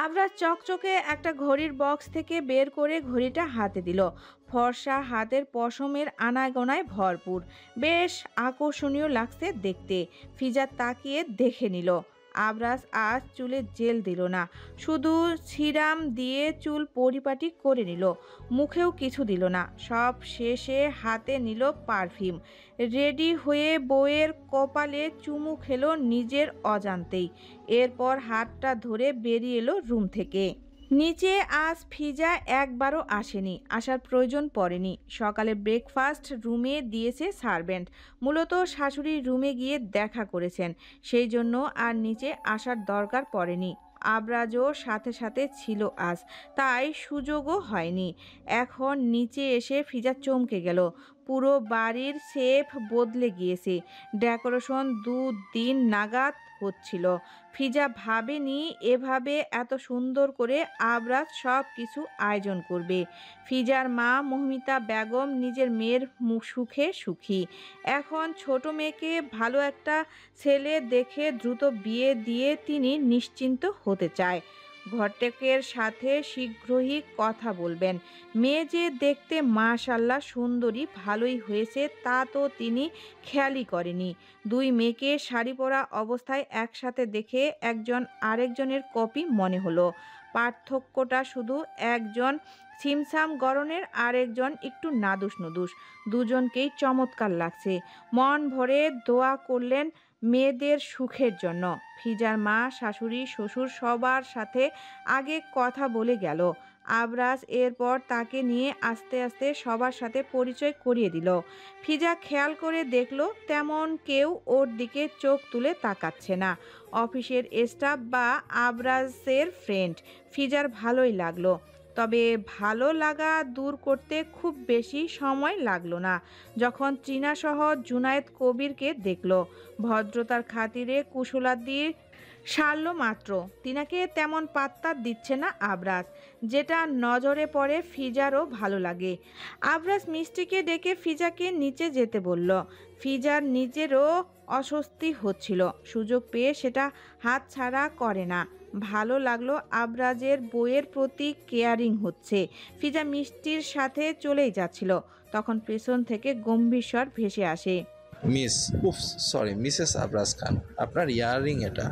আবরাজ চকচকে একটা ঘড়ির বক্স থেকে বের করে ঘড়িটা হাতে দিল। ফর্সা হাতের পশমের আনাগোনায় ভরপুর, বেশ আকর্ষণীয় লাগছে দেখতে। ফিজা তাকিয়ে দেখে নিল। আবরাজ আজ চুলে জেল দিল না, শুধু সিরাম দিয়ে চুল পরিপাটি করে নিল। মুখেও কিছু দিল না, সব শেষে হাতে নিল পারফিউম। রেডি হয়ে বউয়ের কপালে চুমু খেলো নিজের অজান্তেই। এরপর হাতটা ধরে বেরিয়ে এলো রুম থেকে। নিচে আজ ফিজা একবারও আসেনি, আসার প্রয়োজন পড়েনি। সকালে ব্রেকফাস্ট রুমে দিয়েছে সার্ভেন্ট, মূলত শাশুড়ির রুমে গিয়ে দেখা করেছেন, সেই জন্য আর নিচে আসার দরকার পড়েনি। আবরাজও সাথে সাথে ছিল আজ, তাই সুযোগও হয়নি। এখন নিচে এসে ফিজা চমকে গেল। পুরো বাড়ির শেপ বদলে গিয়েছে, ডেকোরেশন 2 দিন নাগাদ হচ্ছিল। ফিজা ভাবেনি এভাবে এত সুন্দর করে আবরাজ সব কিছু আয়োজন করবে। ফিজার মা মহিমিতা বেগম নিজের মেয়ের সুখে সুখী। এখন ছোট মেয়েকে ভালো একটা ছেলে দেখে দ্রুত বিয়ে দিয়ে তিনি নিশ্চিন্ত হতে চায়। ঘটকের সাথে শীঘ্রই কথা বলবেন। মেয়ে যে দেখতে মাশাআল্লাহ সুন্দরী, ভালোই হয়েছে তা তো তিনি খেয়ালই করেনি। 2 মেয়েকে শাড়ি পরা অবস্থায় একসাথে দেখে একজন আরেকজনের কপি মনে হলো। পার্থক্যটা শুধু একজন ছিমছাম গড়নের, আরেকজন একটু নাদুস নুদুস। দুজনকেই চমৎকার লাগছে। মন ভরে দোয়া করলেন মেয়েদের সুখের জন্য। ফিজার মা, শাশুড়ি, শ্বশুর সবার সাথে আগে কথা বলে গেল। আবরাজ এরপর তাকে নিয়ে আস্তে আস্তে সবার সাথে পরিচয় করিয়ে দিল। ফিজা খেয়াল করে দেখলো তেমন কেউ ওর দিকে চোখ তুলে তাকাচ্ছে না। অফিসের স্টাফ বা আবরাজের ফ্রেন্ড। ফিজার ভালোই লাগলো, তবে ভালো লাগা দূর করতে খুব বেশি সময় লাগলো না। যখন ত্রিনাসহ জুনায়েদ কবিরকে দেখল, ভদ্রতার খাতিরে কুশলাদি সারল মাত্র। তিনাকে তেমন পাত্তা দিচ্ছে না আবরাজ, যেটা নজরে পড়ে ফিজারও ভালো লাগে। আবরাজ মিষ্টিকে ডেকে ফিজাকে নিচে যেতে বলল। ফিজার নিজেরও অস্বস্তি হচ্ছিল, সুযোগ পেয়ে সেটা হাতছাড়া করে না। ভালো লাগলো আবরাজের বইয়ের প্রতি কেয়ারিং হচ্ছে। ফিজা মিষ্টির সাথে চলেই যাচ্ছিল, তখন পেছন থেকে গম্ভীর স্বর ভেসে আসে, মিস, উফ সরি, মিসেস আবরাজ খান, আপনার ইয়াররিং এটা।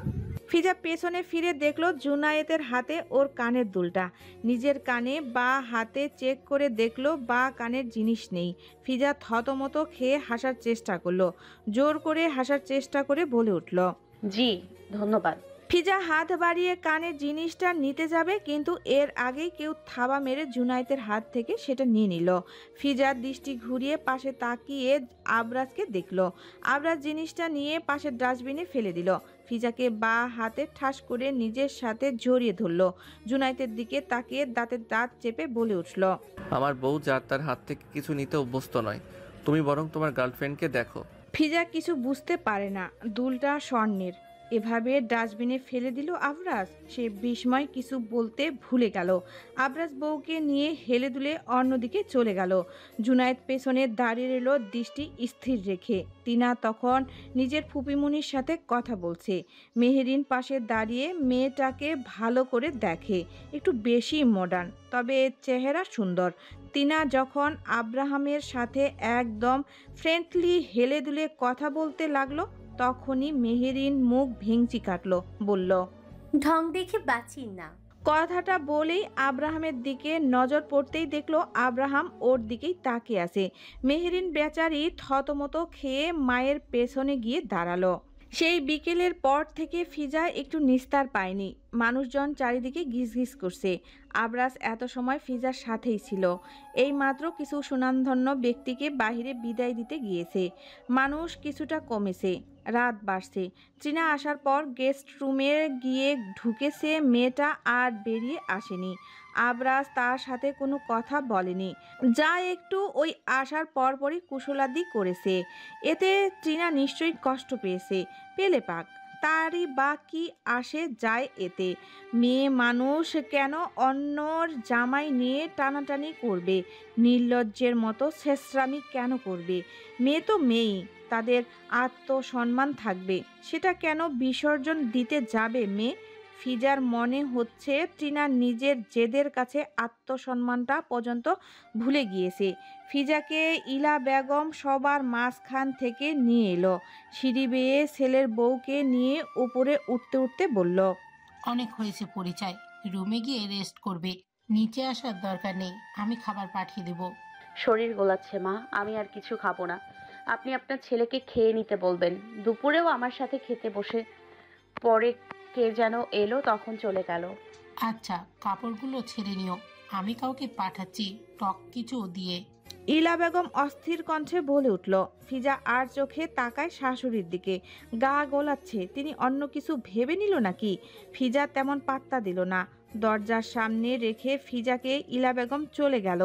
ফিজা পেছনে ফিরে দেখলো জুনায়েতের হাতে ওর কানের দুলটা। নিজের কানে বা হাতে চেক করে দেখলো বা কানের জিনিস নেই। ফিজা থতমত খেয়ে হাসার চেষ্টা করলো, জোর করে হাসার চেষ্টা করে বলে উঠল, জি ধন্যবাদ। ফিজা হাত বাড়িয়ে কানের জিনিসটা নিতে যাবে, কিন্তু এর আগেই কেউ থাবা মেরে জুনায়েতের হাত থেকে সেটা নিয়ে নিল। ফিজার দৃষ্টি ঘুরিয়ে পাশে তাকিয়ে আবরাজকে দেখল। আবরাজ জিনিসটা নিয়ে পাশের ডাস্টবিনে ফেলে দিল। ফিজাকে বা হাতে ঠাস করে নিজের সাথে জড়িয়ে ধরল। জুনায়েতের দিকে তাকিয়ে দাঁতের দাঁত চেপে বলে উঠল, আমার বউ যার তার হাত থেকে কিছু নিতে অভ্যস্ত নয়, তুমি বরং তোমার গার্লফ্রেন্ডকে দেখো। ফিজা কিছু বুঝতে পারে না, দুলটা স্বর্ণের, এভাবে ডাস্টবিনে ফেলে দিল আবরাজ। সে বিস্ময় কিছু বলতে ভুলে গেল। আবরাজ বউকে নিয়ে হেলে দুলে অন্যদিকে চলে গেল। জুনায়েদ পেছনে দাঁড়িয়ে রইল দৃষ্টি স্থির রেখে। টিনা তখন নিজের ফুপিমুনির সাথে কথা বলছে। মেহেরিন পাশে দাঁড়িয়ে মেয়েটাকে ভালো করে দেখে, একটু বেশি মডার্ন, তবে চেহারা সুন্দর। টিনা যখন আব্রাহামের সাথে একদম ফ্রেন্ডলি হেলে দুলে কথা বলতে লাগলো, তখনই মেহেরিন মুখ ভেঙচি কাটল, বলল, ঢং দেখে বাঁচি না। কথাটা বলেই আব্রাহামের দিকে নজর পড়তেই দেখলো আব্রাহাম ওর দিকেই তাকিয়ে আছে। মেহেরিন বেচারি থতমত খেয়ে মায়ের পেছনে গিয়ে দাঁড়ালো। সেই বিকেলের পর থেকে ফিজা একটু নিস্তার পায়নি। মানুষজন চারিদিকে গিজগিজ করছে। আবরাজ এত সময় ফিজার সাথেই ছিল। এইমাত্র কিছু সুনামধন্য ব্যক্তিকে বাহিরে বিদায় দিতে গিয়েছে। মানুষ কিছুটা কমেছে। রাত বাড়ছে। ট্রিনা আসার পর গেস্ট রুমে গিয়ে ঢুকেছে মেয়েটা, আর বেরিয়ে আসেনি। আবরাজ তার সাথে কোনো কথা বলেনি, যা একটু ওই আসার পরপরই কুশলাদি করেছে। এতে ট্রিনা নিশ্চয়ই কষ্ট পেয়েছে। পেলে পাক, তারই বা কি আসে যায় এতে। মেয়ে মানুষ কেন অন্যর জামাই নিয়ে টানাটানি করবে? নির্লজ্জের মতো ছেঁচড়ামি কেন করবে? মেয়ে তো মেয়েই, তাদের আত্মসম্মান থাকবে, সেটা কেন বিসর্জন দিতে যাবে মেয়ে? ফিজার মনে হচ্ছে ট্রিনা নিজের জেদের কাছে আত্মসম্মানটা পর্যন্ত ভুলে গিয়েছে। ফিজাকে ইলা বেগম সবার মাঝখান থেকে নিয়ে এলো। সিঁড়ি বেয়ে ছেলের বউকে নিয়ে উপরে উঠতে উঠতে বলল, অনেক হয়েছে পরিচয়, রুমে গিয়ে রেস্ট করবে, নিচে আসার দরকার নেই, আমি খাবার পাঠিয়ে দেব। শরীর গোলাচ্ছে মা, আমি আর কিছু খাবো না। আপনি আপনার ছেলেকে খেয়ে নিতে বলবেন। দুপুরেও আমার সাথে খেতে বসে পরে কে যেন এলো, তখন চলে গেল। আচ্ছা, কাপড়গুলো ছেড়ে নিও, আমি কাউকে পাঠাচ্ছি টক কিছু দিয়ে। ইলা বেগম অস্থির কণ্ঠে বলে উঠল। ফিজা আর চোখে তাকায় শাশুড়ির দিকে, গা গোলাচ্ছে। তিনি অন্য কিছু ভেবে নিল নাকি? ফিজা তেমন পাত্তা দিল না। দরজার সামনে রেখে ফিজাকে ইলা বেগম চলে গেল।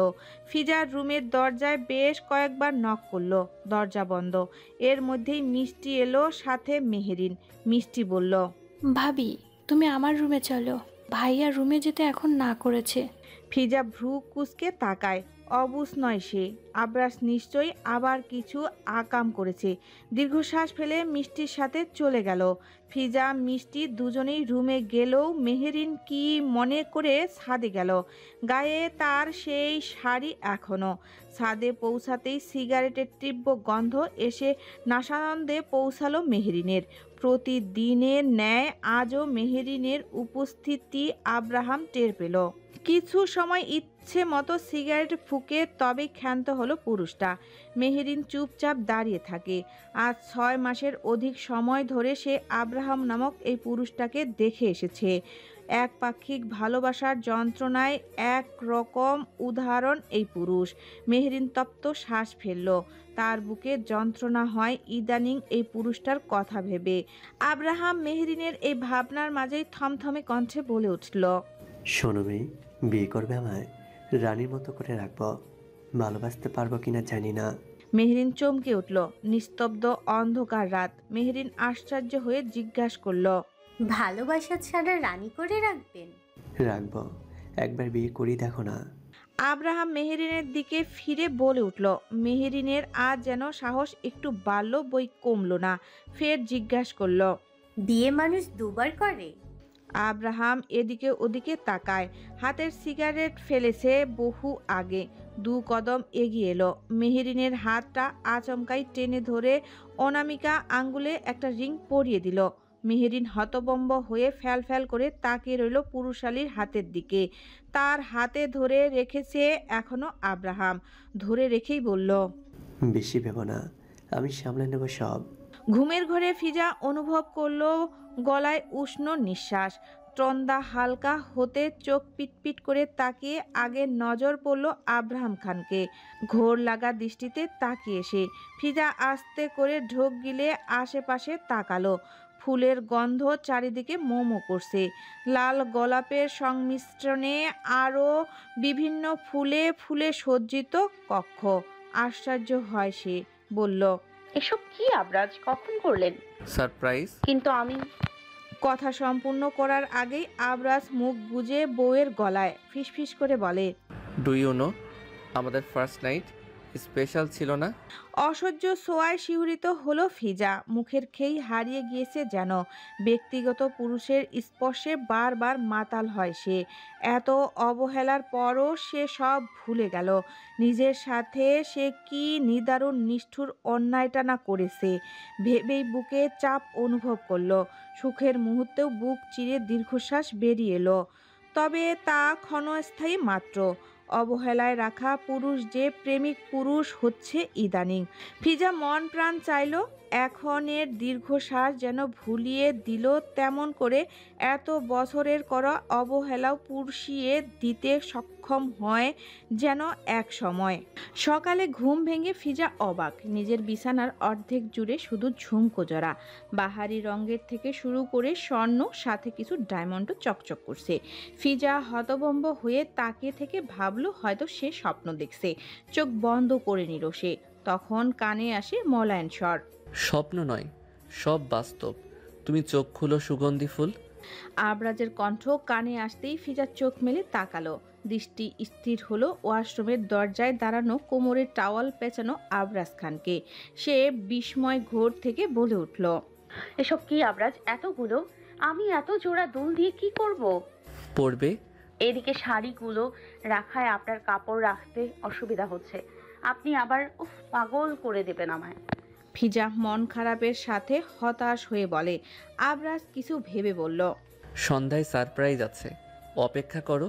ফিজার রুমের দরজায় বেশ কয়েকবার নক করলো, দরজা বন্ধ। এর মধ্যেই মিষ্টি এলো, সাথে মেহেরিন। মিষ্টি বলল, ভাবি তুমি আমার রুমে চলো, ভাইয়া রুমে যেতে এখন না করেছে। ফিজা ভ্রু কুঁচকে তাকায়। অবুঝ নয় সে, আবরাজ নিশ্চয়ই আবার কিছু আকাম করেছে। দীর্ঘশ্বাস ফেলে মিষ্টির সাথে চলে গেল। ফিজা মিষ্টি দুজনেই রুমে গেলেও মেহেরিন কি মনে করে ছাদে গেল। গায়ে তার সেই শাড়ি এখনো। ছাদে পৌঁছাতেই সিগারেটের তীব্র গন্ধ এসে নাসানন্দে পৌঁছালো মেহেরিনের। প্রতিদিনের ন্যায় আজও মেহেরিনের উপস্থিতি আব্রাহাম টের পেল। কিছু সময় ইচ্ছে মতো সিগারেট ফুঁকে তবে ক্ষান্ত হলো পুরুষটা। মেহেরিন চুপচাপ দাঁড়িয়ে থাকে। আজ 6 মাসের অধিক সময় ধরে সে আব্রাহাম নামক এই পুরুষটাকে দেখে এসেছে। একপাক্ষিক ভালোবাসার যন্ত্রণায় এক রকম উদাহরণ এই পুরুষ। মেহেরিন তপ্ত শ্বাস ফেলল। তার বুকে যন্ত্রণা হয় ইদানিং এই পুরুষটার কথা ভেবে। আব্রাহাম মেহেরিনের এই ভাবনার মাঝেই থমথমে কণ্ঠে বলে উঠল, শোনো মেয়ে, বিয়ে করবে আমায়? রানীর মতো করে রাখবো, ভালোবাসতে পারবো কিনা জানি না। মেহেরিন চমকে উঠল। নিস্তব্ধ অন্ধকার রাত। মেহেরিন আশ্চর্য হয়ে জিজ্ঞাসা করল, ভালোবাসা ছাড়া রানী করে রাখবেন? রাখবো, একবার বিয়ে করি দেখো না। আব্রাহাম মেহেরিনের দিকে ফিরে বলে উঠল। মেহেরিনের আজ যেন সাহস একটু বাড়ল, বই কমল না। ফের জিজ্ঞাসা করল, বিয়ে মানুষ দুবার করে? আব্রাহাম এদিকে ওদিকে তাকায়। হাতের সিগারেট ফেলেছে বহু আগে। 2 কদম এগিয়ে এলো। মেহেরিনের হাতটা আচমকাই টেনে ধরে অনামিকা আঙ্গুলে একটা রিং পরিয়ে দিল। মেহেরিন হতবম্ব হয়ে ফ্যাল ফ্যাল করে তাকিয়ে রইল পুরুষালীর হাতের দিকে। তার হাতে ধরে রেখেছে এখনো আব্রাহাম। ধরে রেখেই বলল, বেশি ভেবো না, আমি সামলে নেব সব। ঘুমের ঘরে ফিজা অনুভব করলো গলায় উষ্ণ নিঃশ্বাস। তন্দা হালকা হতে চোখ পিটপিট করে তাকিয়ে আগে নজর পড়ল আব্রাহাম খানকে। ঘোর লাগা দৃষ্টিতে তাকিয়ে সে। ফিজা আস্তে করে ঢোক গিলে আশেপাশে তাকালো। ফুলের গন্ধ চারিদিকে মোমো করছে। লাল গোলাপের সংমিশ্রণে আরও বিভিন্ন ফুলে ফুলে সজ্জিত কক্ষ। আশ্চর্য হয় সে। বলল, এসব কি আবরাজ, কখন করলেন? সারপ্রাইজ। কিন্তু আমি। কথা সম্পূর্ণ করার আগেই আবরাজ মুখ গুজে বউয়ের গলায় ফিসফিস করে বলে, ডু ইউ নো আমাদের ফার্স্ট নাইট স্পেশাল ছিল না? অসহ্য সোয়ায় শিহরিত হলো ফিজা। মুখের খেই হারিয়ে গিয়েছে যেন। ব্যক্তিগত পুরুষের স্পর্শে বারবার মাতাল হয় সে। এত অবহেলার পরও সে সব ভুলে গেল। নিজের সাথে সে কি নিদারুণ নিষ্ঠুর অন্যায়টা না করেছে। ভেবেই বুকে চাপ অনুভব করলো। সুখের মুহূর্তেও বুক চিরে দীর্ঘশ্বাস বেরিয়ে এলো। তবে তা ক্ষণস্থায়ী মাত্র। অবহেলায় রাখা পুরুষ যে প্রেমিক পুরুষ হচ্ছে ইদানিং। ফিজা মন প্রাণ চাইল এখনের দীর্ঘশ্বাস যেন ভুলিয়ে দিল, তেমন করে এত বছরের করা অবহেলাও পুষিয়ে দিতে সক্ষম হয় যেন এক সময়। সকালে ঘুম ভেঙে ফিজা অবাক, নিজের বিছানার অর্ধেক জুড়ে শুধু ঝুমকো জড়া, বাহারি রঙের থেকে শুরু করে স্বর্ণ, সাথে কিছু ডায়মন্ডও চকচক করছে। ফিজা হতভম্ব হয়ে তাকিয়ে থেকে ভাবলো হয়তো সে স্বপ্ন দেখছে। চোখ বন্ধ করে নিল সে। তখন কানে আসে মলায়ন স্বর। স্বপ্ন নয়, সব বাস্তব। তুমি চোখ খুলো সুগন্ধি ফুল। আবরাজের কণ্ঠ কানে আসতেই ফিজার চোখ মেলে তাকালো। দৃষ্টি স্থির হলো ওয়াশরুমের দরজায় দাঁড়ানো, কোমরে টাওয়াল পেঁচানো আবরাজ খানকে। সে বিস্ময় ঘোর থেকে বলে উঠল, এসব কি আবরাজ, এতগুলো? আমি এত জোড়া দুল দিয়ে কি করব? পড়বে। এদিকে শাড়িগুলো রাখায় আপনার কাপড় রাখতে অসুবিধা হচ্ছে। আপনি আবার পাগল করে দেবেন আমায়। ফিজা মন খারাপের সাথে হতাশ হয়ে বলে। আবরাজ কিছু ভেবে বলল, সন্ধ্যায় সারপ্রাইজ আছে, অপেক্ষা করো।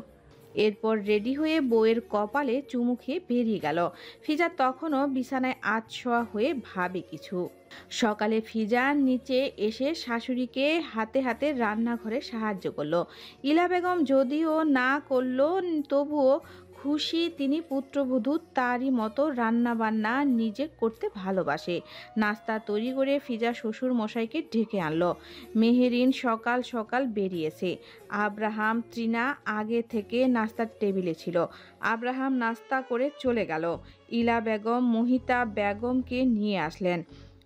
এরপর রেডি হয়ে বউয়ের কপালে চুমু খেয়ে বেরিয়ে গেল। ফিজা তখনও বিছানায় আধশোয়া হয়ে ভাবে কিছু। সকালে ফিজা নিচে এসে শাশুড়িকে হাতে হাতে রান্নাঘরে সাহায্য করলো। ইলা বেগম যদিও না করলো, তবুও খুশি তিনি পুত্রবধূ তারই মতো রান্নাবান্না নিজে করতে ভালোবাসে। নাস্তা তৈরি করে ফিজা শ্বশুর মশাইকে ডেকে আনলো। মেহেরিন সকাল সকাল বেরিয়েছে। আব্রাহাম তৃণা আগে থেকে নাস্তার টেবিলে ছিল। আব্রাহাম নাস্তা করে চলে গেল। ইলা বেগম মহিতা বেগমকে নিয়ে আসলেন।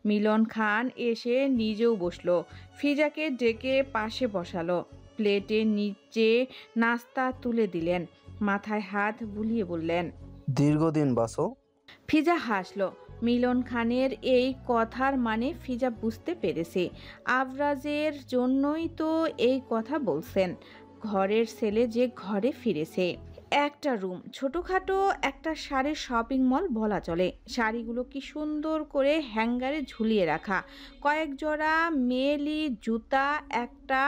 মিলন খান এসে নিজেও বসলো। ফিজাকে ডেকে পাশে বসালো। প্লেটে নিচে নাস্তা তুলে দিলেন। মাথায় হাত বুলিয়ে বললেন, দীর্ঘদিন বাসো। ফিজা হাসলো। মিলন খানের এই কথার মানে ফিজা বুঝতে পেরেছে। আবরাজের জন্যই তো এই কথা বলছেন। ঘরের ছেলে যে ঘরে ফিরেছে। একটা রুম, ছোটোখাটো একটা শাড়ির শপিং মল বলা চলে। শাড়িগুলো কি সুন্দর করে হ্যাঙ্গারে ঝুলিয়ে রাখা। কয়েক জোড়া মেয়েলি জুতা একটা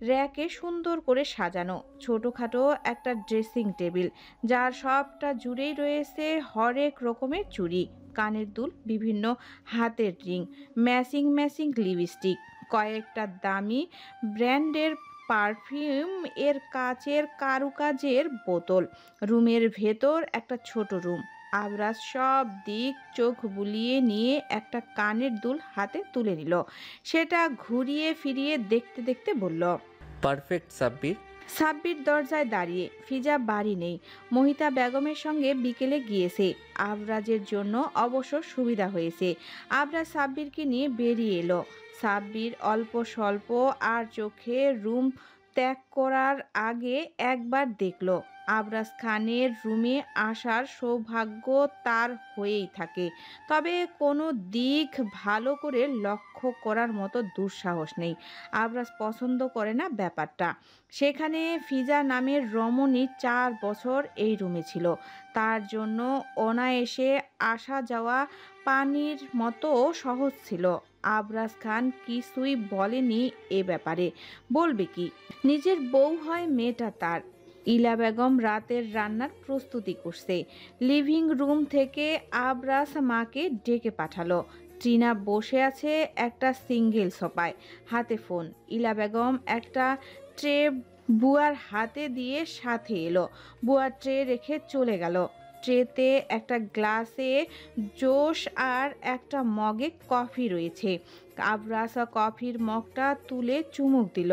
র্যাকে সুন্দর করে সাজানো। ছোটোখাটো একটা ড্রেসিং টেবিল, যার সবটা জুড়েই রয়েছে হরেক রকমের চুড়ি, কানের দুল, বিভিন্ন হাতের রিং, ম্যাচিং ম্যাচিং লিপস্টিক, কয়েকটা দামি ব্র্যান্ডের পারফিউম, এর কাচের কারুকাজের বোতল। রুমের ভেতর একটা ছোট রুম। আবরাজ সব দিক চোখ বুলিয়ে নিয়ে একটা কানের দুল হাতে তুলে নিল। সেটা ঘুরিয়ে ফিরিয়ে দেখতে দেখতে বলল, পারফেক্ট সাব্বির। সাব্বির দরজায় দাঁড়িয়ে। ফিজা বাড়ি নেই, মহিতা বেগমের সঙ্গে বিকেলে গিয়েছে। আবরাজের জন্য অবশ্য সুবিধা হয়েছে। আবরাজ সাব্বিরকে নিয়ে বেরিয়ে এলো। সাব্বির অল্প স্বল্প আর চোখে রুম ত্যাগ করার আগে একবার দেখল। আবরাজ খানের রুমে আসার সৌভাগ্য তার হয়েই থাকে, তবে কোনো দিক ভালো করে লক্ষ্য করার মতো দুঃসাহস নেই। আবরাজ পছন্দ করে না ব্যাপারটা। সেখানে ফিজা নামের রমণী 4 বছর এই রুমে ছিল। তার জন্য অনায়াসে আসা যাওয়া পানির মতো সহজ ছিল। আবরাজ খান কিছুই বলেনি এ ব্যাপারে। বলবে কি, নিজের বউ হয় মেয়েটা তার। ইলা বেগম রাতের রান্নার প্রস্তুতি করছে। লিভিং রুম থেকে আবরাজ মাকে ডেকে পাঠালো। ট্রিনা বসে আছে একটা সিঙ্গেল সোফায়, হাতে ফোন। ইলা বেগম একটা ট্রে বুয়ার হাতে দিয়ে সাথে এলো। বুয়ার ট্রে রেখে চলে গেল। ট্রেতে একটা গ্লাসে জোশ আর একটা মগে কফি রয়েছে। আবরাজ কফির মগটা তুলে চুমুক দিল।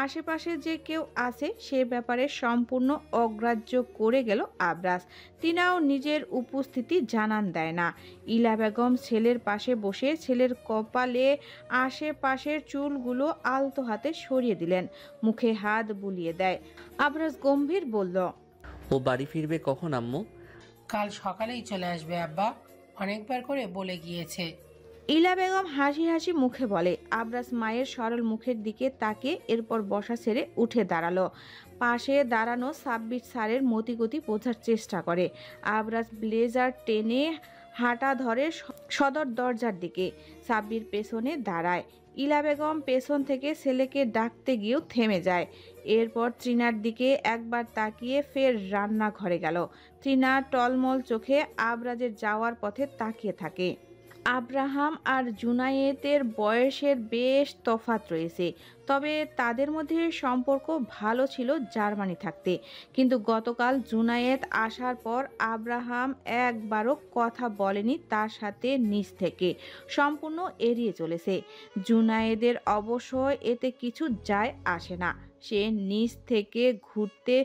আশেপাশে যে কেউ আছে সে ব্যাপারে সম্পূর্ণ অগ্রাহ্য করে গেল আবরাজ। তিনাও নিজের উপস্থিতি জানান দেয় না। ইলা বেগম ছেলের পাশে বসে ছেলের কপালে আশেপাশের চুলগুলো আলতো হাতে সরিয়ে দিলেন। মুখে হাত বুলিয়ে দেয়। আবরাজ গম্ভীর বলল, ও বাড়ি ফিরবে কখন আম্মু? কাল সকালেই চলে আসবে আব্বা, অনেকবার করে বলে গিয়েছে। ইলা বেগম হাসি হাসি মুখে বলে। আবরাজ মায়ের সরল মুখের দিকে তাকে এরপর বসা ছেড়ে উঠে দাঁড়ালো। পাশে দাঁড়ানো সাব্বির স্যারের মতিগতি বোঝার চেষ্টা করে। আবরাজ ব্লেজার টেনে হাঁটা ধরে সদর দরজার দিকে। সাব্বির পেছনে দাঁড়ায়। ইলা বেগম পেছন থেকে ছেলেকে ডাকতে গিয়েও থেমে যায়। এরপর তৃণার দিকে একবার তাকিয়ে ফের রান্নাঘরে গেল। তৃণা টলমল চোখে আবরাজের যাওয়ার পথে তাকিয়ে থাকে। আব্রাহাম আর জুনায়েতের বয়সের বেশ তফাৎ রয়েছে, তবে তাদের মধ্যে সম্পর্ক ভালো ছিল জার্মানি থাকতে। কিন্তু গতকাল জুনায়েদ আসার পর আব্রাহাম একবারও কথা বলেনি তার সাথে, নিজ থেকে সম্পূর্ণ এড়িয়ে চলেছে। জুনায়েদের অবশ্য এতে কিছু যায় আসে না, সে নিজ থেকে ঘুরতে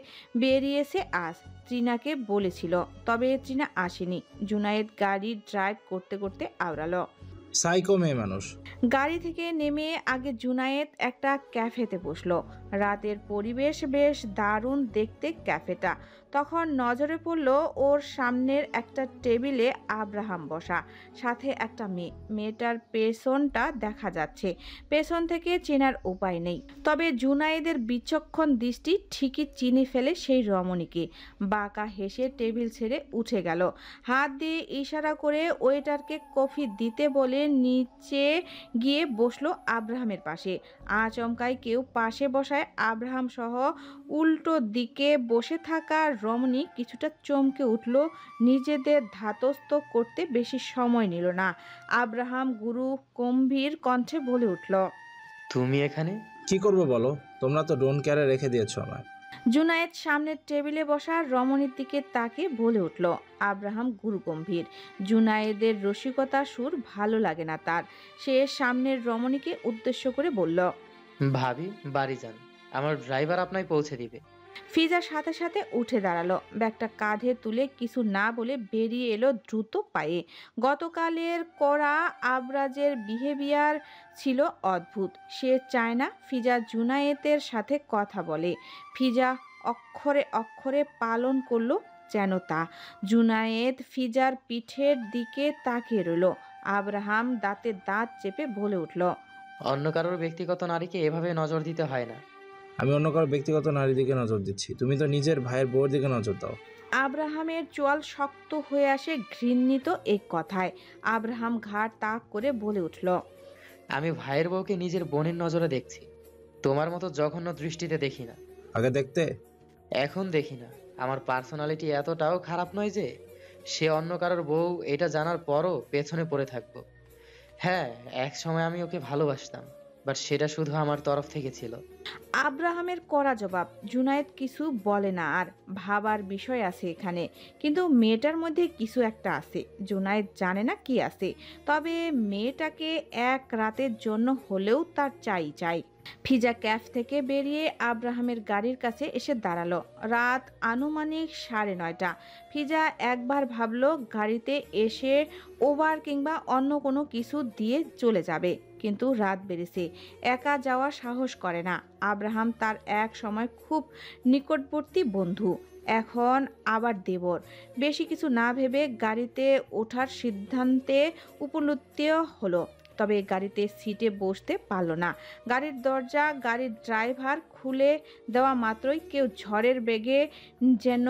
বেরিয়েছে আজ। ত্রিনাকে বলেছিল, তবে ত্রিনা আসেনি। জুনায়েদ গাড়ি ড্রাইভ করতে করতে আওড়ালো। সাইকো মেয়ে মানুষ। গাড়ি থেকে নেমে আগে জুনায়েদ একটা ক্যাফেতে বসলো। রাতের পরিবেশ বেশ দারুণ দেখতে ক্যাফেটা। তখন নজরে পড়ল ওর সামনের একটা টেবিলে আব্রাহাম বসা, সাথে একটা মেয়েটার পেছনটা দেখা যাচ্ছে। পেছন থেকে চেনার উপায় নেই, তবে জুনায়েদের বিচক্ষণ দৃষ্টি ঠিকই চিনে ফেলে সেই রমণীকে। বাঁকা হেসে টেবিল ছেড়ে উঠে গেল। হাত দিয়ে ইশারা করে ওয়েটারকে কফি দিতে বলে নিচে গিয়ে বসলো আব্রাহামের পাশে। আচমকাই কেউ পাশে বসায় আব্রাহাম সহ উল্টো দিকে বসে থাকা রমণী কিছুটা চমকে উঠল। নিজেদের ধাতস্থ করতে বেশি সময় নিল না। আব্রাহাম গুরু গম্ভীর কণ্ঠে বলে উঠল, তুমি এখানে কি করবো বলো? তোমরা তো ডোন্ট কেয়ারে রেখে দিয়েছো আমায়। জুনায়েদ সামনের টেবিলে বসা রমণীর দিকে তাকে বলে উঠল। আব্রাহাম গুরুগম্ভীর। জুনায়েদের রসিকতা সুর ভালো লাগে না তার। সে সামনের রমণীকে উদ্দেশ্য করে বলল, ভাবি বাড়ি যান, আমার ড্রাইভার আপনায় পৌঁছে দিবে। ফিজার সাথে সাথে উঠে দাঁড়ালো। ব্যাগটা কাঁধে তুলে কিছু না বলে বেরিয়ে এলো দ্রুত পায়ে। গতকালের করা আবরাজের বিহেভিয়ার ছিল অদ্ভুত। সে চায় না ফিজা জুনায়েতের সাথে কথা বলে। ফিজা অক্ষরে অক্ষরে পালন করলো যেন তা। জুনায়েদ ফিজার পিঠের দিকে তাকিয়ে রইল। আব্রাহাম দাঁতে দাঁত চেপে বলে উঠল, অন্য কারোর ব্যক্তিগত নারীকে এভাবে নজর দিতে হয় না। আমি অন্য কারো ব্যক্তিগত নারীর দিকে নজর দিচ্ছি, তুমি তো নিজের ভাইয়ের বউয়ের দিকে নজর দাও। আব্রাহামের চোয়াল শক্ত হয়ে আসে ঘৃণিত এই কথায়। আব্রাহাম ঘাড় তাক করে বলে উঠল, আমি ভাইয়ের বউকে নিজের বোনের নজরে দেখছি, তোমার মতো জঘন্য দৃষ্টিতে দেখি না। আগে দেখতে? এখন দেখি না। আমার পার্সোনালিটি এতটাও খারাপ নয় যে সে অন্য কারোর বউ এটা জানার পরও পেছনে পড়ে থাকবো। হ্যাঁ, এক সময় আমি ওকে ভালোবাসতাম, বাট সেটা শুধু আমার তরফ থেকে ছিল। আব্রাহামের কড়া জবাব। জুনায়েদ কিছু বলে না আর। ভাবার বিষয় আছে এখানে, কিন্তু মেয়েটার মধ্যে কিছু একটা আছে। জুনায়েদ জানে না কি আছে, তবে মেয়েটাকে এক রাতের জন্য হলেও তার চাই। ফিজা ক্যাফ থেকে বেরিয়ে আব্রাহামের গাড়ির কাছে এসে দাঁড়ালো। রাত আনুমানিক 9:30। ফিজা একবার ভাবলো গাড়িতে এসে ওভার কিংবা অন্য কোনো কিছু দিয়ে চলে যাবে, কিন্তু রাত বেড়েছে, একা যাওয়ার সাহস করে না। আব্রাহাম তার এক সময় খুব নিকটবর্তী বন্ধু, এখন আবার দেবর। বেশি কিছু না ভেবে গাড়িতে ওঠার সিদ্ধান্তে উপনীত হলো। তবে গাড়িতে সিটে বসতে পারল না। গাড়ির দরজা গাড়ির ড্রাইভার খুলে দেওয়া মাত্রই কেউ ঝড়ের বেগে যেন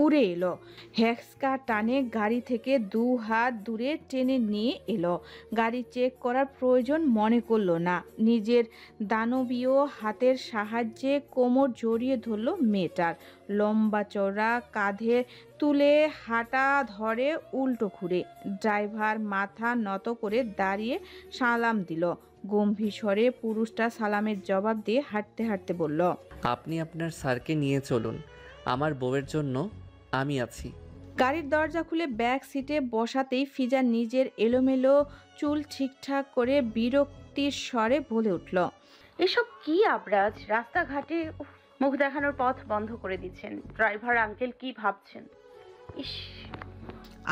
উড়ে এলো। হ্যাক্সকা টানে গাড়ি থেকে 2 হাত দূরে টেনে নিয়ে এলো। গাড়ি চেক করার প্রয়োজন মনে করল না। নিজের দানবীয় হাতের সাহায্যে কোমর জড়িয়ে ধরল মেয়েটার। লম্বা চওড়া কাঁধে তুলে হাঁটা ধরে উল্টো ঘুরে। ড্রাইভার মাথা নত করে দাঁড়িয়ে সালাম দিল। গম্ভীর স্বরে পুরুষটা সালামের জবাব দিয়ে হাঁটতে হাঁটতে বলল, আপনি আপনার স্যারকে নিয়ে চলুন, আমার বউয়ের জন্য আমি আছি। গাড়ির দরজা খুলে ব্যাক সিটে বসাতেই ফিজা নিজের এলোমেলো চুল ঠিকঠাক করে বিরক্তির স্বরে বলে উঠল, এসব কি আবরাজ? রাস্তাঘাটে মুখ দেখানোর পথ বন্ধ করে দিচ্ছেন। ড্রাইভার আঙ্কেল কি ভাবছেন? ইস।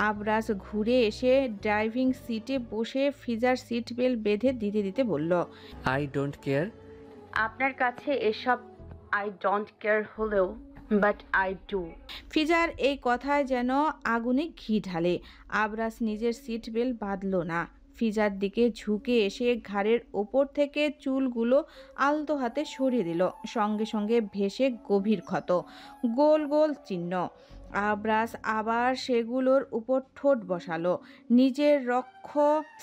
আবরাজ ঘুরে এসে ড্রাইভিং সিটে বসে ফিজার সিট বেল্ট বেঁধে দিতে বলল, আই ডোন্ট কেয়ার। আপনার কাছে এসব আই ডোন্ট কেয়ার হলেও বাট আই ডু। ফিজার এই কথায় যেন আগুনে ঘি ঢালে। আবরাজ নিজের সিট বেল্ট বাঁধল না। ফিজার দিকে ঝুঁকে এসে ঘাড়ের ওপর থেকে চুলগুলো আলতো হাতে সরিয়ে দিল। সঙ্গে সঙ্গে ভেসে গভীর ক্ষত, গোল গোল চিহ্ন। আবরাজ আবার সেগুলোর উপর ঠোঁট বসালো। নিজের রক্ষ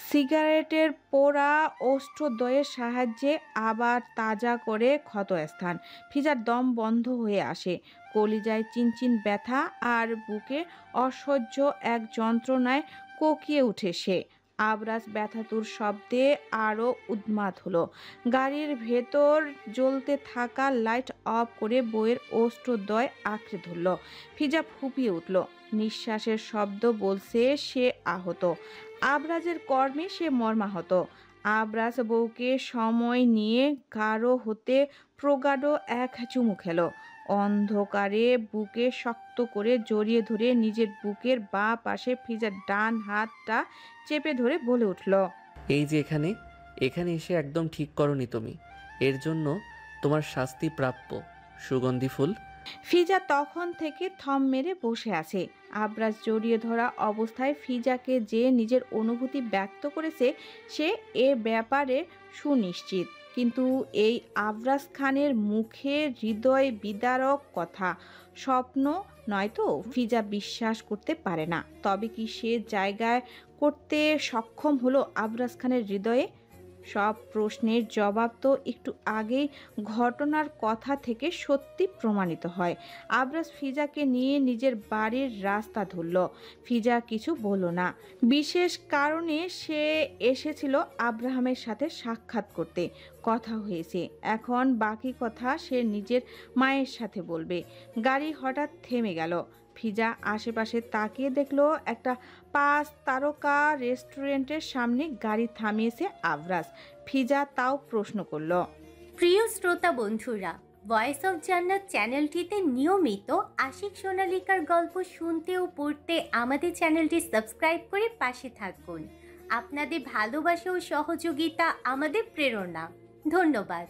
সিগারেটের পোড়া অষ্টদয়ের সাহায্যে আবার তাজা করে ক্ষতস্থান। ফিজার দম বন্ধ হয়ে আসে। কলিজায় চিনচিন ব্যথা আর বুকে অসহ্য এক যন্ত্রণায় কোকিয়ে উঠে সে। আবরাজ ব্যথাতুর শব্দে আরও উন্মাদ হলো। গাড়ির ভেতর জ্বলতে থাকা লাইট অফ করে বইয়ের অস্ত্রদ্বয় আঁকড়ে ধরল। ফিজা ফুঁপিয়ে উঠল। নিঃশ্বাসের শব্দ বলছে সে আহত। আবরাজের কর্মে সে মর্মাহত। আবরাজ বউকে সময় নিয়ে গাঢ় হতে প্রগাঢ় এক চুমু খেল। অন্ধকারে বুকে শক্ত করে জড়িয়ে ধরে নিজের বুকের বাঁ পাশে ফিজার ডান হাতটা চেপে ধরে বলে উঠল, এই যে এখানে এখানে এসে একদম ঠিক করনি তুমি। এর জন্য তোমার শাস্তি প্রাপ্য। সুগন্ধি ফুল। ফিজা তখন থেকে থম মেরে বসে আছে। আবরাজ জড়িয়ে ধরা অবস্থায় ফিজাকে যে নিজের অনুভূতি ব্যক্ত করেছে সে এ ব্যাপারে সুনিশ্চিত। কিন্তু এই আবরাজ খানের মুখে হৃদয় বিদারক কথা স্বপ্ন নয়তো ফিজা বিশ্বাস করতে পারে না। তবে কি সে জায়গায় করতে সক্ষম হলো আবরাজ খানের হৃদয়ে? সব প্রশ্নের জবাব তো একটু আগেই ঘটনার কথা থেকে সত্যি প্রমাণিত হয়। আবরাজ ফিজাকে নিয়ে নিজের বাড়ির রাস্তা ধরল। ফিজা কিছু বলল না। বিশেষ কারণে সে এসেছিল আব্রাহামের সাথে সাক্ষাৎ করতে। কথা হয়েছে, এখন বাকি কথা সে নিজের মায়ের সাথে বলবে। গাড়ি হঠাৎ থেমে গেল। ফিজা আশেপাশে তাকিয়ে দেখলো একটা 5 তারকা রেস্টুরেন্টের সামনে গাড়ি থামিয়েছে আবরাজ। ফিজা তাও প্রশ্ন করলো, প্রিয় শ্রোতা বন্ধুরা, ভয়েস অফ জান্নাত চ্যানেলটিতে নিয়মিত আশিক সোনালিকার গল্প শুনতে ও পড়তে আমাদের চ্যানেলটি সাবস্ক্রাইব করে পাশে থাকুন। আপনাদের ভালোবাসা ও সহযোগিতা আমাদের প্রেরণা। ধন্যবাদ।